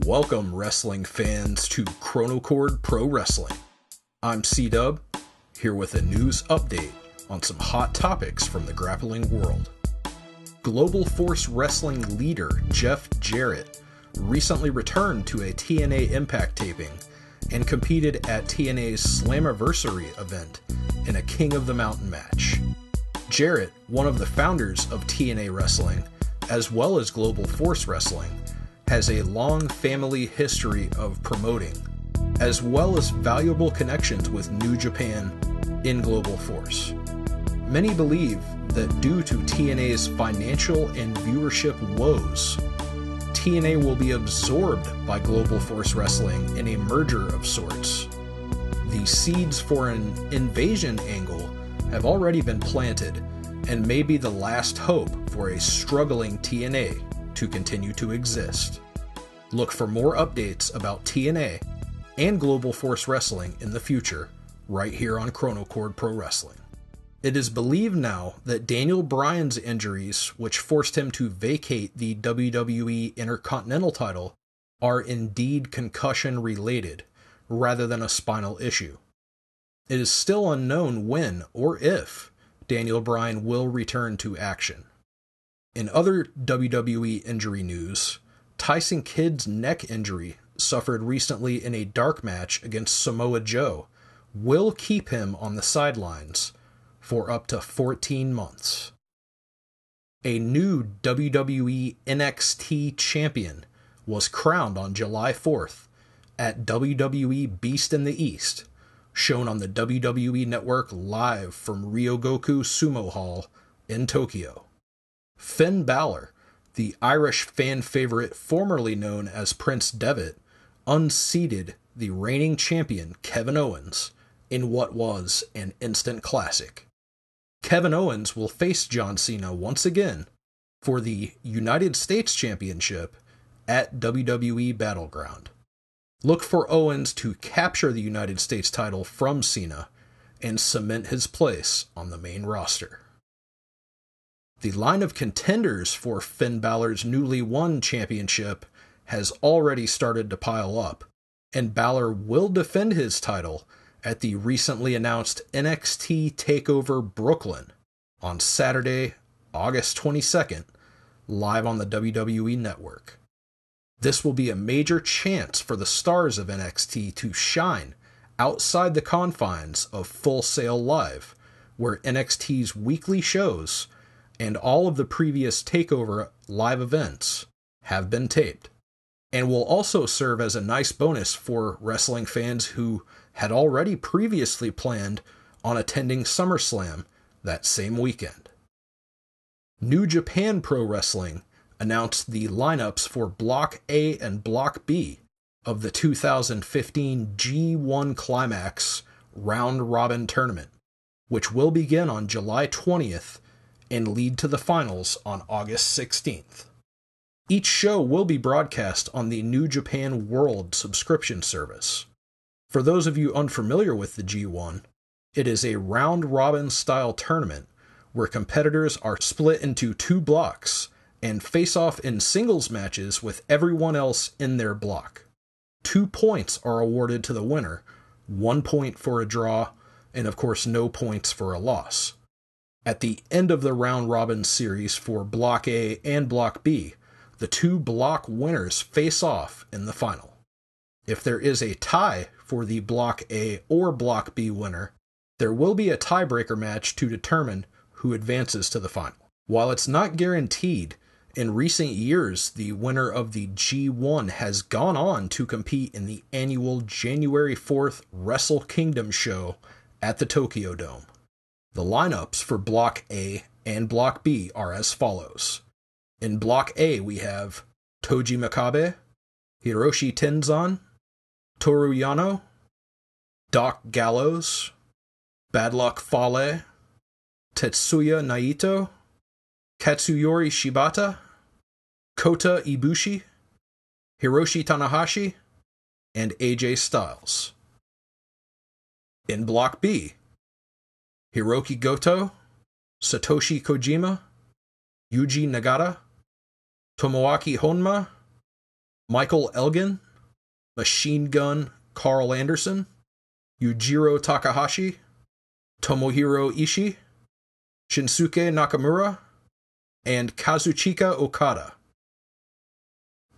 Welcome, wrestling fans, to Chronochord Pro Wrestling. I'm C-Dub, here with a news update on some hot topics from the grappling world. Global Force Wrestling leader Jeff Jarrett recently returned to a TNA Impact taping and competed at TNA's Slammiversary event in a King of the Mountain match. Jarrett, one of the founders of TNA Wrestling, as well as Global Force Wrestling, has a long family history of promoting, as well as valuable connections with New Japan in Global Force. Many believe that due to TNA's financial and viewership woes, TNA will be absorbed by Global Force Wrestling in a merger of sorts. The seeds for an invasion angle have already been planted and may be the last hope for a struggling TNA to continue to exist. Look for more updates about TNA and Global Force Wrestling in the future, right here on Chronochord Pro Wrestling. It is believed now that Daniel Bryan's injuries, which forced him to vacate the WWE Intercontinental title, are indeed concussion-related, rather than a spinal issue. It is still unknown when, or if, Daniel Bryan will return to action. In other WWE injury news, Tyson Kidd's neck injury, suffered recently in a dark match against Samoa Joe, will keep him on the sidelines for up to 14 months. A new WWE NXT champion was crowned on July 4th at WWE Beast in the East, shown on the WWE Network live from Ryogoku Sumo Hall in Tokyo. Finn Balor, the Irish fan favorite formerly known as Prince Devitt, unseated the reigning champion Kevin Owens in what was an instant classic. Kevin Owens will face John Cena once again for the United States Championship at WWE Battleground. Look for Owens to capture the United States title from Cena and cement his place on the main roster. The line of contenders for Finn Balor's newly won championship has already started to pile up, and Balor will defend his title at the recently announced NXT Takeover Brooklyn on Saturday, August 22nd, live on the WWE Network. This will be a major chance for the stars of NXT to shine outside the confines of Full Sail Live, where NXT's weekly shows and all of the previous TakeOver live events have been taped, and will also serve as a nice bonus for wrestling fans who had already previously planned on attending SummerSlam that same weekend. New Japan Pro Wrestling announced the lineups for Block A and Block B of the 2015 G-1 Climax Round Robin Tournament, which will begin on July 20th and lead to the finals on August 16th. Each show will be broadcast on the New Japan World subscription service. For those of you unfamiliar with the G1, it is a round-robin style tournament where competitors are split into two blocks and face off in singles matches with everyone else in their block. 2 points are awarded to the winner, 1 point for a draw, and of course no points for a loss. At the end of the round-robin series for Block A and Block B, the two block winners face off in the final. If there is a tie for the Block A or Block B winner, there will be a tiebreaker match to determine who advances to the final. While it's not guaranteed, in recent years the winner of the G1 has gone on to compete in the annual January 4th Wrestle Kingdom show at the Tokyo Dome. The lineups for Block A and Block B are as follows. In Block A we have Toji Makabe, Hiroshi Tenzan, Toru Yano, Doc Gallows, Bad Luck Fale, Tetsuya Naito, Katsuyori Shibata, Kota Ibushi, Hiroshi Tanahashi, and AJ Styles. In Block B, Hiroki Goto, Satoshi Kojima, Yuji Nagata, Tomoaki Honma, Michael Elgin, Machine Gun Carl Anderson, Yujiro Takahashi, Tomohiro Ishii, Shinsuke Nakamura, and Kazuchika Okada.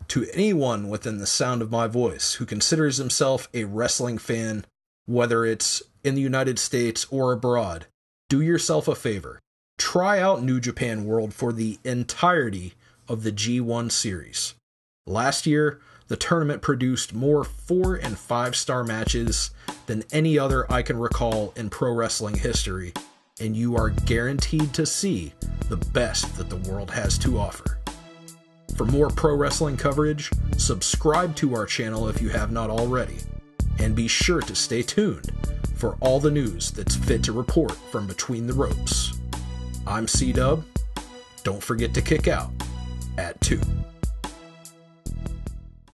To anyone within the sound of my voice who considers himself a wrestling fan, whether it's in the United States or abroad, do yourself a favor. Try out New Japan World for the entirety of the G1 series. Last year, the tournament produced more 4- and 5-star matches than any other I can recall in pro wrestling history, and you are guaranteed to see the best that the world has to offer. For more pro wrestling coverage, subscribe to our channel if you have not already, and be sure to stay tuned for all the news that's fit to report from between the ropes. I'm C-Dub. Don't forget to kick out at 2.